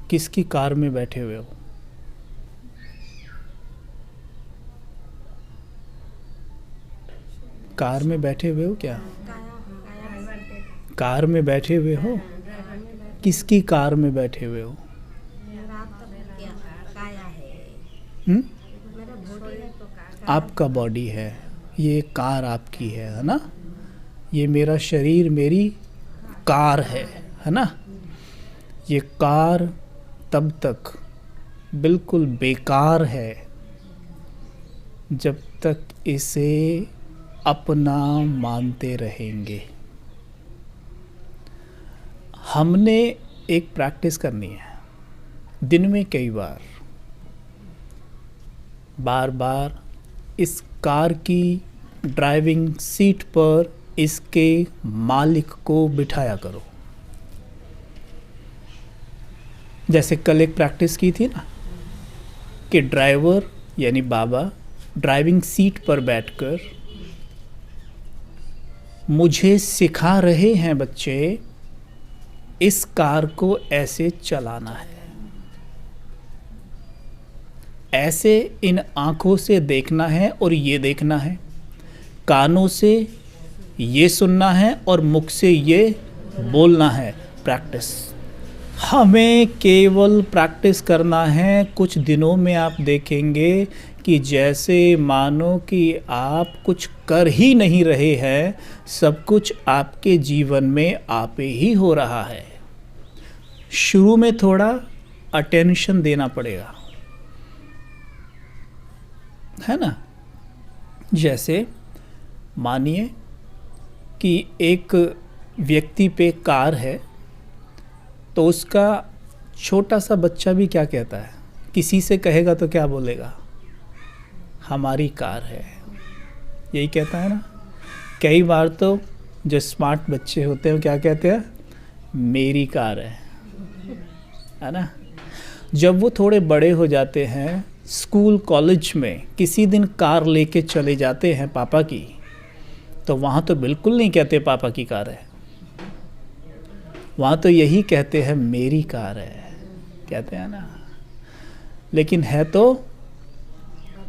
किसकी कार में बैठे हुए हो? कार में बैठे हुए हो क्या? कार में बैठे हुए हो? किसकी कार में बैठे हुए हो? आपका बॉडी है, ये कार आपकी है ना? ये मेरा शरीर मेरी कार है ना? ये कार तब तक बिल्कुल बेकार है जब तक इसे अपना मानते रहेंगे। हमने एक प्रैक्टिस करनी है, दिन में कई बार बार इस कार की ड्राइविंग सीट पर इसके मालिक को बिठाया करो। जैसे कल एक प्रैक्टिस की थी ना कि ड्राइवर यानी बाबा ड्राइविंग सीट पर बैठकर मुझे सिखा रहे हैं, बच्चे इस कार को ऐसे चलाना है, ऐसे इन आँखों से देखना है और ये देखना है, कानों से ये सुनना है और मुख से ये बोलना है। प्रैक्टिस, हमें केवल प्रैक्टिस करना है। कुछ दिनों में आप देखेंगे कि जैसे मानो कि आप कुछ कर ही नहीं रहे हैं, सब कुछ आपके जीवन में आप ही हो रहा है। शुरू में थोड़ा अटेंशन देना पड़ेगा, है ना? जैसे मानिए कि एक व्यक्ति पे कार है, तो उसका छोटा सा बच्चा भी क्या कहता है? किसी से कहेगा तो क्या बोलेगा? हमारी कार है, यही कहता है ना? कई बार तो जो स्मार्ट बच्चे होते हैं वो क्या कहते हैं? मेरी कार है ना? जब वो थोड़े बड़े हो जाते हैं, स्कूल कॉलेज में किसी दिन कार लेके चले जाते हैं पापा की, तो वहाँ तो बिल्कुल नहीं कहते पापा की कार है, वहाँ तो यही कहते हैं मेरी कार है, कहते हैं ना? लेकिन है तो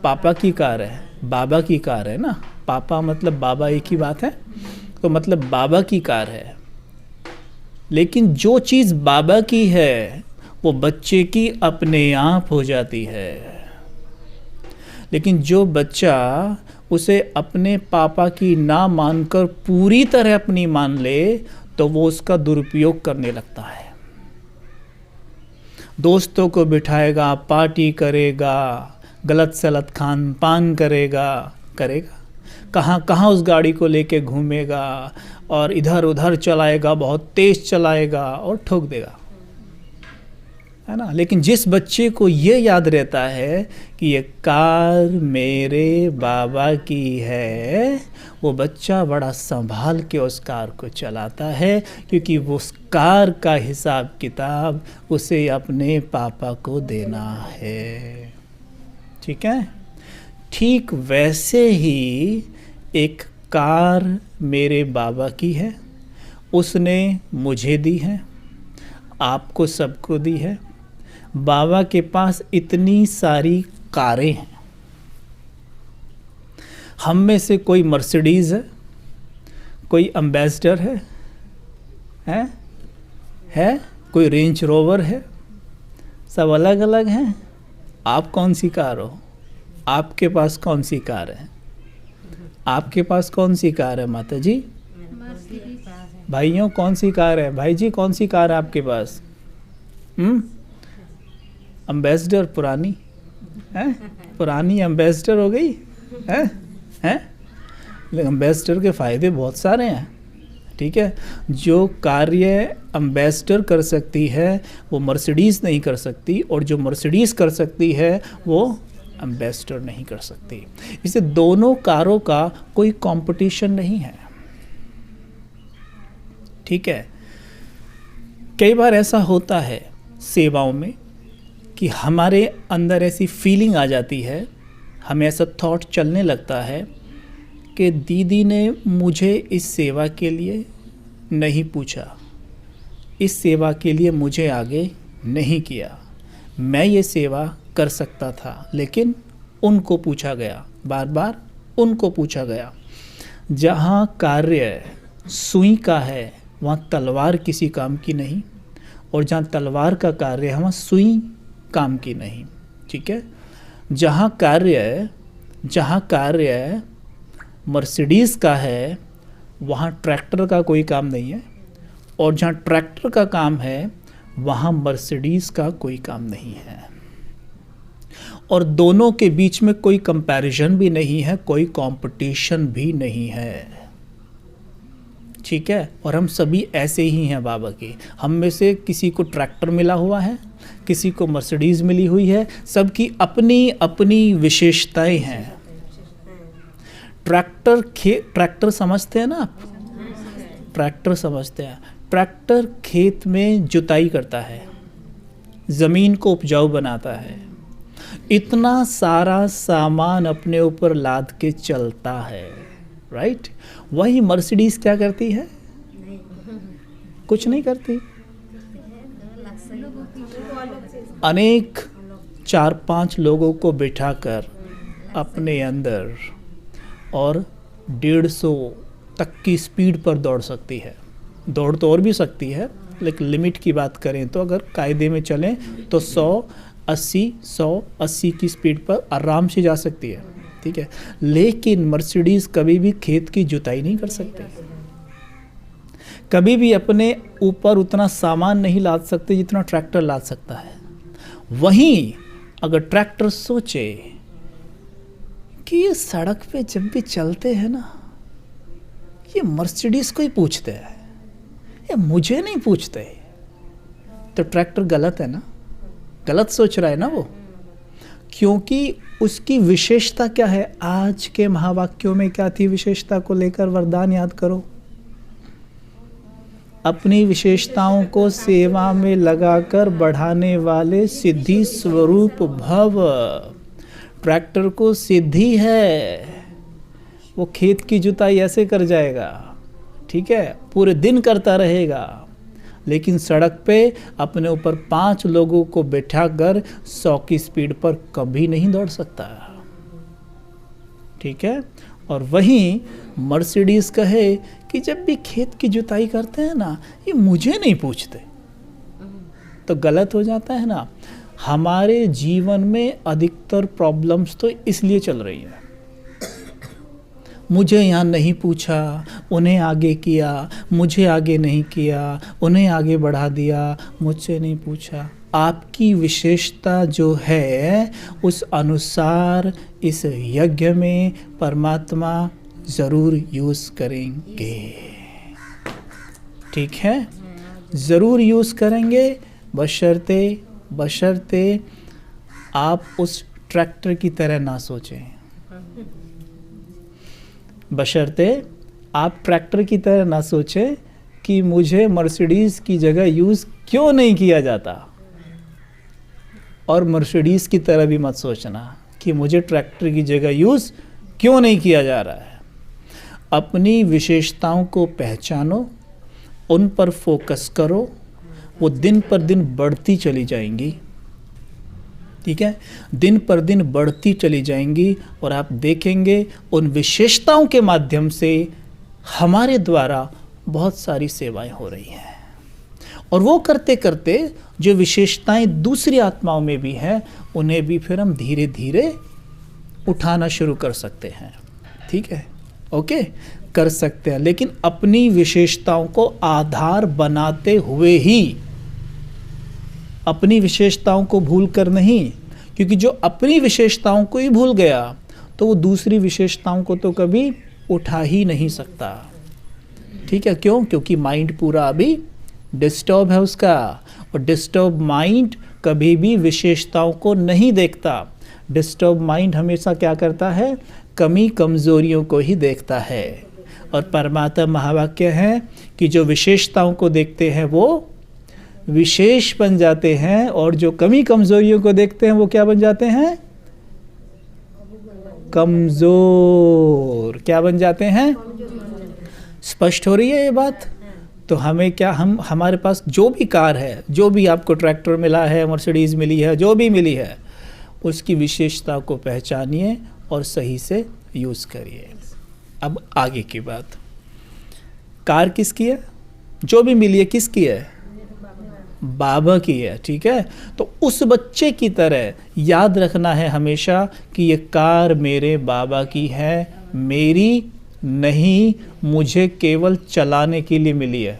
पापा की कार है, बाबा की कार है ना? पापा मतलब बाबा एक ही बात है, तो मतलब बाबा की कार है। लेकिन जो चीज़ बाबा की है वो बच्चे की अपने आप हो जाती है। लेकिन जो बच्चा उसे अपने पापा की ना मानकर पूरी तरह अपनी मान ले, तो वो उसका दुरुपयोग करने लगता है। दोस्तों को बिठाएगा, पार्टी करेगा, गलत सलत खान पान करेगा, कहाँ कहाँ उस गाड़ी को लेके घूमेगा और इधर उधर चलाएगा, बहुत तेज़ चलाएगा और ठोक देगा, है ना? लेकिन जिस बच्चे को ये याद रहता है कि ये कार मेरे बाबा की है, वो बच्चा बड़ा संभाल के उस कार को चलाता है, क्योंकि वो उस कार का हिसाब किताब उसे अपने पापा को देना है। ठीक है? ठीक वैसे ही एक कार मेरे बाबा की है, उसने मुझे दी है, आपको सबको दी है। बाबा के पास इतनी सारी कारें हैं। हम में से कोई मर्सिडीज़ है, कोई एम्बेसडर है, कोई रेंज रोवर है, सब अलग अलग हैं। आप कौन सी कार हो? आपके पास कौन सी कार है? आपके पास कौन सी कार है माता जी? भाइयों कौन सी कार है? भाई जी कौन सी कार है आपके पास? एम्बेसडर पुरानी है, पुरानी एम्बेसडर हो गई है। एम्बेसडर के फ़ायदे बहुत सारे हैं। ठीक है? जो कार्य एम्बेसडर कर सकती है वो मर्सिडीज़ नहीं कर सकती, और जो मर्सिडीज़ कर सकती है वो एम्बेसडर नहीं कर सकती। इससे दोनों कारों का कोई कंपटीशन नहीं है। ठीक है? कई बार ऐसा होता है सेवाओं में कि हमारे अंदर ऐसी फीलिंग आ जाती है, हमें ऐसा थॉट चलने लगता है कि दीदी ने मुझे इस सेवा के लिए नहीं पूछा, इस सेवा के लिए मुझे आगे नहीं किया। मैं ये सेवा कर सकता था, लेकिन उनको पूछा गया, बार बार उनको पूछा गया। जहाँ कार्य सुई का है वहाँ तलवार किसी काम की नहीं, और जहाँ तलवार का कार्य है वहाँ सुई काम की नहीं। ठीक है, जहाँ कार्य मर्सिडीज़ का है वहाँ ट्रैक्टर का कोई काम नहीं है, और जहाँ ट्रैक्टर का काम है वहाँ मर्सिडीज़ का कोई काम नहीं है। और दोनों के बीच में कोई कंपैरिजन भी नहीं है, कोई कंपटीशन भी नहीं है। ठीक है, और हम सभी ऐसे ही हैं बाबा के। हम में से किसी को ट्रैक्टर मिला हुआ है, किसी को मर्सिडीज़ मिली हुई है, सबकी अपनी अपनी विशेषताएं हैं। ट्रैक्टर समझते हैं ना आप? ट्रैक्टर समझते हैं। ट्रैक्टर खेत में जुताई करता है, ज़मीन को उपजाऊ बनाता है, इतना सारा सामान अपने ऊपर लाद के चलता है, राइट? वही मर्सिडीज़ क्या करती है? कुछ नहीं करती। अनेक 4-5 लोगों को बिठाकर अपने अंदर और 150 तक की स्पीड पर दौड़ सकती है। दौड़ तो और भी सकती है, लेकिन लिमिट की बात करें तो अगर कायदे में चलें तो 180 की स्पीड पर आराम से जा सकती है। ठीक है, लेकिन मर्सिडीज़ कभी भी खेत की जुताई नहीं कर सकती, कभी भी अपने ऊपर उतना सामान नहीं लाद सकते जितना ट्रैक्टर लाद सकता है। वहीं अगर ट्रैक्टर सोचे कि ये सड़क पे जब भी चलते हैं ना, ये मर्सिडीज़ को ही पूछते हैं, ये मुझे नहीं पूछते, तो ट्रैक्टर गलत है ना, गलत सोच रहा है ना वो। क्योंकि उसकी विशेषता क्या है? आज के महावाक्यों में क्या थी? विशेषता को लेकर वरदान याद करो। अपनी विशेषताओं को सेवा में लगाकर बढ़ाने वाले सिद्धि स्वरूप भव। ट्रैक्टर को सिद्धि है, वो खेत की जुताई ऐसे कर जाएगा, ठीक है, पूरे दिन करता रहेगा, लेकिन सड़क पे अपने ऊपर 5 लोगों को बैठाकर 100 की स्पीड पर कभी नहीं दौड़ सकता। ठीक है, और वहीं मर्सिडीज़ कहे कि जब भी खेत की जुताई करते हैं ना, ये मुझे नहीं पूछते, तो गलत हो जाता है ना। हमारे जीवन में अधिकतर प्रॉब्लम्स तो इसलिए चल रही है, मुझे यहाँ नहीं पूछा, उन्हें आगे किया, मुझे आगे नहीं किया, उन्हें आगे बढ़ा दिया, मुझसे नहीं पूछा। आपकी विशेषता जो है उस अनुसार इस यज्ञ में परमात्मा ज़रूर यूज़ करेंगे। ठीक है, ज़रूर यूज़ करेंगे, बशर्ते आप उस ट्रैक्टर की तरह ना सोचें। बशर्ते आप ट्रैक्टर की तरह ना सोचें कि मुझे मर्सिडीज़ की जगह यूज़ क्यों नहीं किया जाता, और मर्सिडीज़ की तरह भी मत सोचना कि मुझे ट्रैक्टर की जगह यूज़ क्यों नहीं किया जा रहा है। अपनी विशेषताओं को पहचानो, उन पर फोकस करो, वो दिन पर दिन बढ़ती चली जाएंगी। ठीक है, दिन पर दिन बढ़ती चली जाएंगी, और आप देखेंगे उन विशेषताओं के माध्यम से हमारे द्वारा बहुत सारी सेवाएं हो रही हैं। और वो करते करते जो विशेषताएं दूसरी आत्माओं में भी हैं, उन्हें भी फिर हम धीरे धीरे उठाना शुरू कर सकते हैं। ठीक है, ओके, कर सकते हैं, लेकिन अपनी विशेषताओं को आधार बनाते हुए ही, अपनी विशेषताओं को भूल कर नहीं, क्योंकि जो अपनी विशेषताओं को ही भूल गया तो वो दूसरी विशेषताओं को तो कभी उठा ही नहीं सकता। ठीक है, क्यों? क्योंकि माइंड पूरा अभी डिस्टर्ब है उसका, और डिस्टर्ब माइंड कभी भी विशेषताओं को नहीं देखता। डिस्टर्ब माइंड हमेशा क्या करता है? कमी कमज़ोरियों को ही देखता है। और परमात्मा महावाक्य है कि जो विशेषताओं को देखते हैं वो विशेष बन जाते हैं, और जो कमी कमज़ोरियों को देखते हैं वो क्या बन जाते हैं? कमज़ोर। क्या बन जाते हैं? स्पष्ट हो रही है ये बात? तो हमें क्या, हम हमारे पास जो भी कार है, जो भी आपको ट्रैक्टर मिला है, मर्सिडीज़ मिली है, जो भी मिली है, उसकी विशेषता को पहचानिए और सही से यूज़ करिए। अब आगे की बात, कार किसकी है? जो भी मिली है किसकी है? बाबा की है, ठीक है। तो उस बच्चे की तरह याद रखना है हमेशा कि ये कार मेरे बाबा की है, मेरी नहीं, मुझे केवल चलाने के लिए मिली है।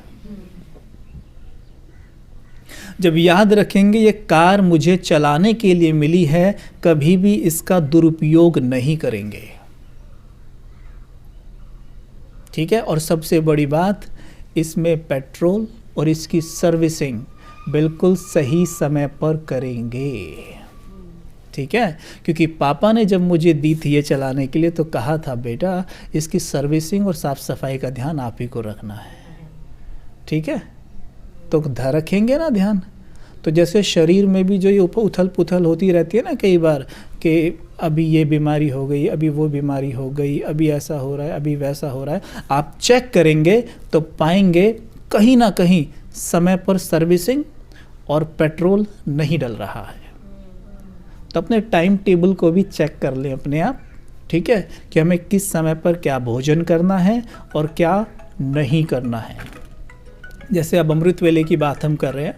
जब याद रखेंगे ये कार मुझे चलाने के लिए मिली है, कभी भी इसका दुरुपयोग नहीं करेंगे, ठीक है। और सबसे बड़ी बात, इसमें पेट्रोल और इसकी सर्विसिंग बिल्कुल सही समय पर करेंगे, ठीक है। क्योंकि पापा ने जब मुझे दी थी ये चलाने के लिए तो कहा था बेटा इसकी सर्विसिंग और साफ़ सफाई का ध्यान आप ही को रखना है, ठीक है। तो रखेंगे ना ध्यान। तो जैसे शरीर में भी जो ये उथल पुथल होती रहती है ना कई बार, कि अभी ये बीमारी हो गई, अभी वो बीमारी हो गई, अभी ऐसा हो रहा है, अभी वैसा हो रहा है, आप चेक करेंगे तो पाएंगे कहीं ना कहीं समय पर सर्विसिंग और पेट्रोल नहीं डल रहा है। तो अपने टाइम टेबल को भी चेक कर लें अपने आप, ठीक है, कि हमें किस समय पर क्या भोजन करना है और क्या नहीं करना है। जैसे अब अमृत वेले की बात हम कर रहे हैं,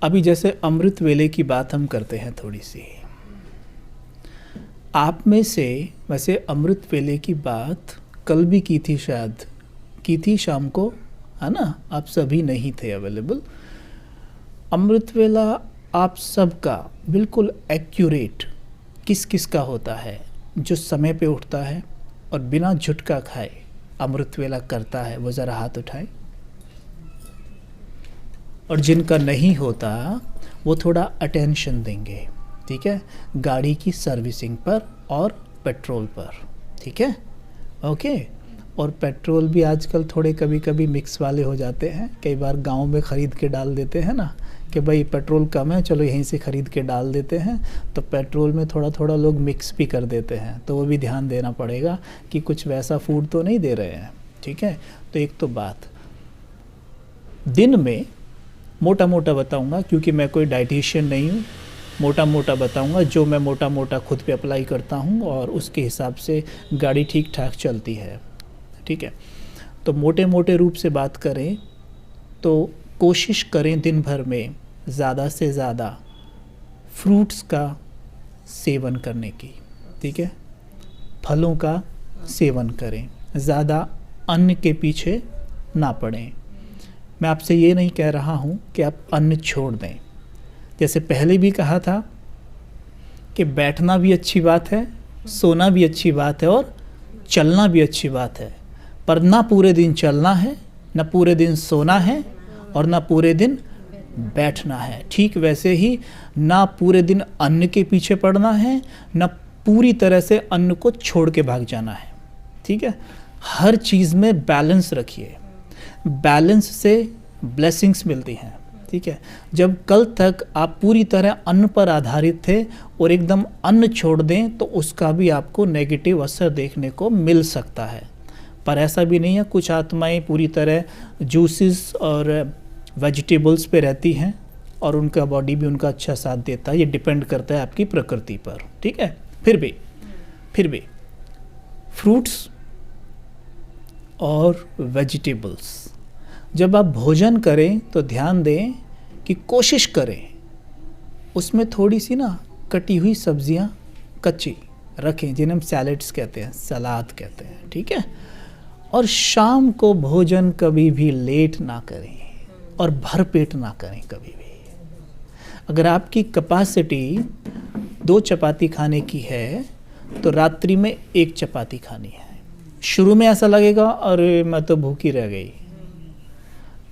अभी जैसे अमृत वेले की बात हम करते हैं थोड़ी सी। आप में से वैसे अमृत वेले की बात कल भी की थी, शायद की थी शाम को, है ना, आप सभी नहीं थे अवेलेबल। अमृत वेला आप सबका बिल्कुल एक्यूरेट किस किस का होता है? जो समय पे उठता है और बिना झुटका खाए अमृत वेला करता है, वो ज़रा हाथ उठाए। और जिनका नहीं होता वो थोड़ा अटेंशन देंगे, ठीक है, गाड़ी की सर्विसिंग पर और पेट्रोल पर, ठीक है, ओके। और पेट्रोल भी आजकल थोड़े कभी कभी मिक्स वाले हो जाते हैं, कई बार गांव में ख़रीद के डाल देते हैं ना, कि भाई पेट्रोल कम है चलो यहीं से ख़रीद के डाल देते हैं, तो पेट्रोल में थोड़ा थोड़ा लोग मिक्स भी कर देते हैं, तो वो भी ध्यान देना पड़ेगा कि कुछ वैसा फूड तो नहीं दे रहे हैं, ठीक है। तो एक तो बात, दिन में मोटा मोटा बताऊंगा, क्योंकि मैं कोई डाइटिशियन नहीं हूँ, मोटा मोटा बताऊंगा जो मैं मोटा मोटा खुद पे अप्लाई करता हूँ और उसके हिसाब से गाड़ी ठीक ठाक चलती है, ठीक है। तो मोटे मोटे रूप से बात करें तो कोशिश करें दिन भर में ज़्यादा से ज़्यादा फ्रूट्स का सेवन करने की, ठीक है, फलों का सेवन करें, ज़्यादा अन्न के पीछे ना पड़ें। मैं आपसे ये नहीं कह रहा हूँ कि आप अन्न छोड़ दें, जैसे पहले भी कहा था कि बैठना भी अच्छी बात है, सोना भी अच्छी बात है और चलना भी अच्छी बात है, पर ना पूरे दिन चलना है, ना पूरे दिन सोना है और ना पूरे दिन बैठना है। ठीक वैसे ही ना पूरे दिन अन्न के पीछे पड़ना है, ना पूरी तरह से अन्न को छोड़ के भाग जाना है, ठीक है। हर चीज़ में बैलेंस रखिए, बैलेंस से ब्लेसिंग्स मिलती हैं, ठीक है। जब कल तक आप पूरी तरह अन्न पर आधारित थे और एकदम अन्न छोड़ दें तो उसका भी आपको नेगेटिव असर देखने को मिल सकता है, पर ऐसा भी नहीं है। कुछ आत्माएं पूरी तरह जूसेस और वेजिटेबल्स पे रहती हैं और उनका बॉडी भी उनका अच्छा साथ देता है, ये डिपेंड करता है आपकी प्रकृति पर, ठीक है। फिर भी फ्रूट्स और वेजिटेबल्स जब आप भोजन करें तो ध्यान दें कि कोशिश करें उसमें थोड़ी सी ना कटी हुई सब्जियां कच्ची रखें, जिन्हें हम सैलेड्स कहते हैं, सलाद कहते हैं, ठीक है। और शाम को भोजन कभी भी लेट ना करें और भरपेट ना करें कभी भी। अगर आपकी कैपेसिटी 2 चपाती खाने की है तो रात्रि में 1 चपाती खानी है। शुरू में ऐसा लगेगा अरे मैं तो भूखी रह गई,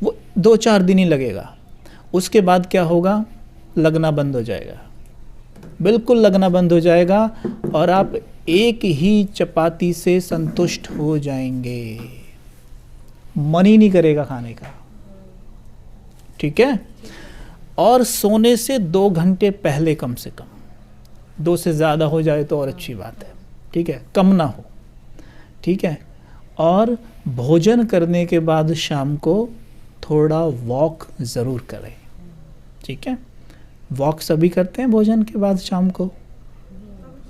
वो 2-4 दिन ही लगेगा, उसके बाद क्या होगा, लगना बंद हो जाएगा, बिल्कुल लगना बंद हो जाएगा और आप एक ही चपाती से संतुष्ट हो जाएंगे, मन ही नहीं करेगा खाने का, ठीक है। और सोने से 2 घंटे पहले कम से कम, 2 से ज़्यादा हो जाए तो और अच्छी बात है, ठीक है, कम ना हो, ठीक है। और भोजन करने के बाद शाम को थोड़ा वॉक ज़रूर करें, ठीक है। वॉक सभी करते हैं भोजन के बाद शाम को?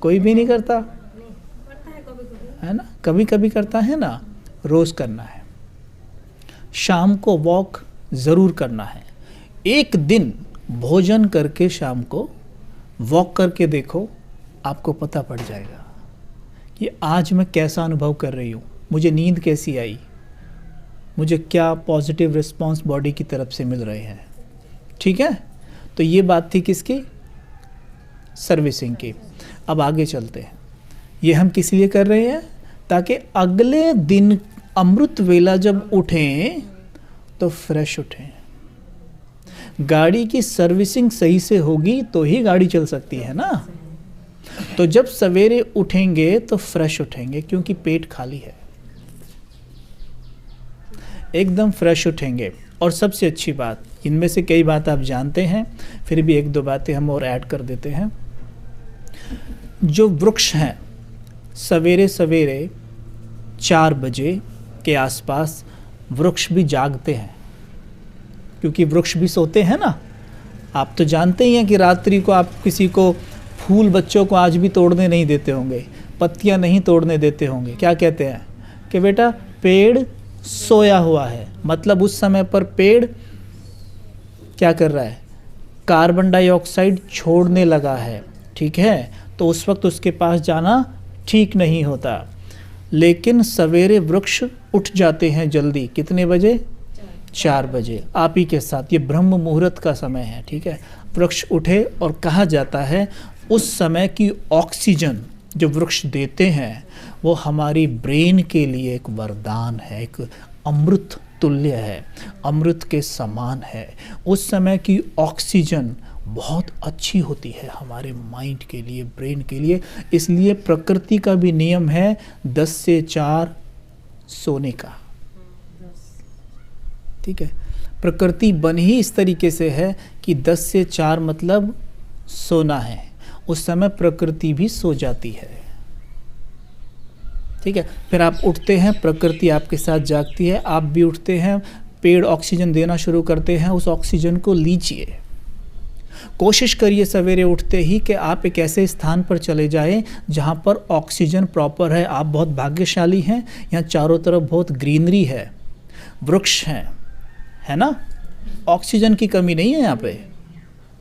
कोई भी नहीं करता है ना? कभी कभी करता है ना, रोज़ करना है। शाम को वॉक ज़रूर करना है। एक दिन भोजन करके शाम को वॉक करके देखो, आपको पता पड़ जाएगा कि आज मैं कैसा अनुभव कर रही हूँ, मुझे नींद कैसी आई, मुझे क्या पॉजिटिव रिस्पांस बॉडी की तरफ से मिल रहे हैं, ठीक है। तो ये बात थी किसकी? सर्विसिंग की। अब आगे चलते हैं। ये हम किस लिए कर रहे हैं? ताकि अगले दिन अमृत वेला जब उठें तो फ्रेश उठें। गाड़ी की सर्विसिंग सही से होगी तो ही गाड़ी चल सकती है ना। तो जब सवेरे उठेंगे तो फ्रेश उठेंगे, क्योंकि पेट खाली है, एकदम फ्रेश उठेंगे। और सबसे अच्छी बात, इनमें से कई बात आप जानते हैं, फिर भी एक दो बातें हम और ऐड कर देते हैं। जो वृक्ष हैं, सवेरे सवेरे 4 बजे के आसपास वृक्ष भी जागते हैं, क्योंकि वृक्ष भी सोते हैं ना। आप तो जानते ही हैं कि रात्रि को आप किसी को फूल, बच्चों को आज भी तोड़ने नहीं देते होंगे, पत्तियां नहीं तोड़ने देते होंगे। क्या कहते हैं कि बेटा पेड़ सोया हुआ है, मतलब उस समय पर पेड़ क्या कर रहा है? कार्बन डाइऑक्साइड छोड़ने लगा है, ठीक है। तो उस वक्त उसके पास जाना ठीक नहीं होता। लेकिन सवेरे वृक्ष उठ जाते हैं जल्दी। कितने बजे? 4 बजे। आप ही के साथ, ये ब्रह्म मुहूर्त का समय है, ठीक है। वृक्ष उठे, और कहा जाता है उस समय की ऑक्सीजन जो वृक्ष देते हैं वो हमारी ब्रेन के लिए एक वरदान है, एक अमृत तुल्य है, अमृत के समान है। उस समय की ऑक्सीजन बहुत अच्छी होती है हमारे माइंड के लिए, ब्रेन के लिए। इसलिए प्रकृति का भी नियम है 10 से 4 सोने का, ठीक है। प्रकृति बन ही इस तरीके से है कि 10 से 4 मतलब सोना है। उस समय प्रकृति भी सो जाती है, ठीक है। फिर आप उठते हैं, प्रकृति आपके साथ जागती है, आप भी उठते हैं, पेड़ ऑक्सीजन देना शुरू करते हैं। उस ऑक्सीजन को लीजिए। कोशिश करिए सवेरे उठते ही कि आप एक ऐसे स्थान पर चले जाएं जहां पर ऑक्सीजन प्रॉपर है। आप बहुत भाग्यशाली हैं, यहाँ चारों तरफ बहुत ग्रीनरी है, वृक्ष हैं, है ना। ऑक्सीजन की कमी नहीं है यहाँ पे,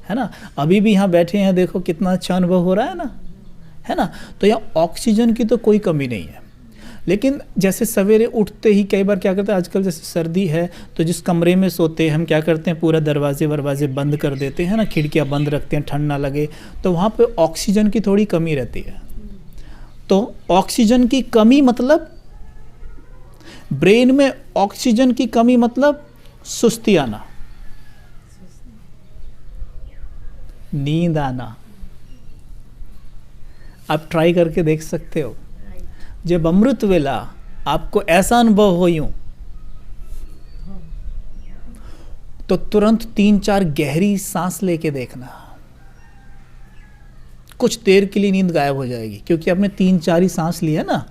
है ना। अभी भी यहाँ बैठे हैं, देखो कितना अच्छा अनुभव हो रहा है ना। तो यहाँ ऑक्सीजन की तो कोई कमी नहीं है। लेकिन जैसे सवेरे उठते ही कई बार क्या करते हैं, आजकल जैसे सर्दी है तो जिस कमरे में सोते हैं हम क्या करते हैं, पूरा दरवाजे बंद कर देते हैं ना, खिड़कियाँ बंद रखते हैं, ठंड ना लगे। तो वहाँ पे ऑक्सीजन की थोड़ी कमी रहती है। तो ऑक्सीजन की कमी मतलब ब्रेन में ऑक्सीजन की कमी मतलब सुस्ती आना, नींद आना। आप ट्राई करके देख सकते हो। जब अमृत वेला आपको ऐसा अनुभव हो यूं, तो तुरंत 3-4 गहरी सांस लेके देखना। कुछ देर के लिए नींद गायब हो जाएगी, क्योंकि आपने 3-4 ही सांस लिया ना,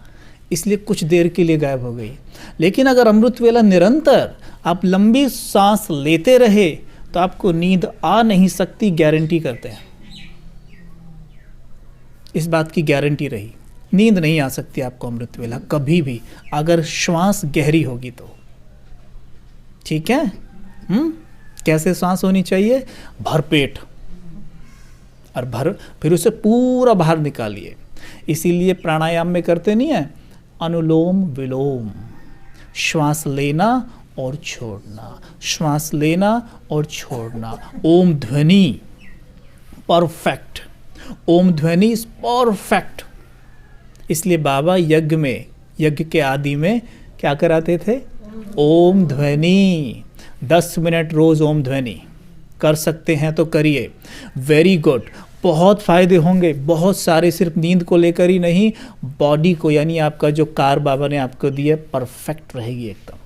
इसलिए कुछ देर के लिए गायब हो गई। लेकिन अगर अमृत वेला निरंतर आप लंबी सांस लेते रहे तो आपको नींद आ नहीं सकती, गारंटी करते हैं। इस बात की गारंटी रही, नींद नहीं आ सकती आपको अमृत वेला कभी भी, अगर श्वास गहरी होगी तो, ठीक है। कैसे सांस होनी चाहिए? भरपेट, और फिर उसे पूरा बाहर निकालिए। इसीलिए प्राणायाम में करते नहीं है, अनुलोम विलोम, श्वास लेना और छोड़ना, श्वास लेना और छोड़ना। ओम ध्वनि परफेक्ट, ओम ध्वनि इज परफेक्ट। इसलिए बाबा यज्ञ के आदि में क्या कराते थे? ओम ध्वनि। 10 मिनट रोज ओम ध्वनि कर सकते हैं तो करिए, वेरी गुड। बहुत फायदे होंगे, बहुत सारे, सिर्फ नींद को लेकर ही नहीं, बॉडी को, यानी आपका जो कार बाबा ने आपको दिया परफेक्ट रहेगी एकदम।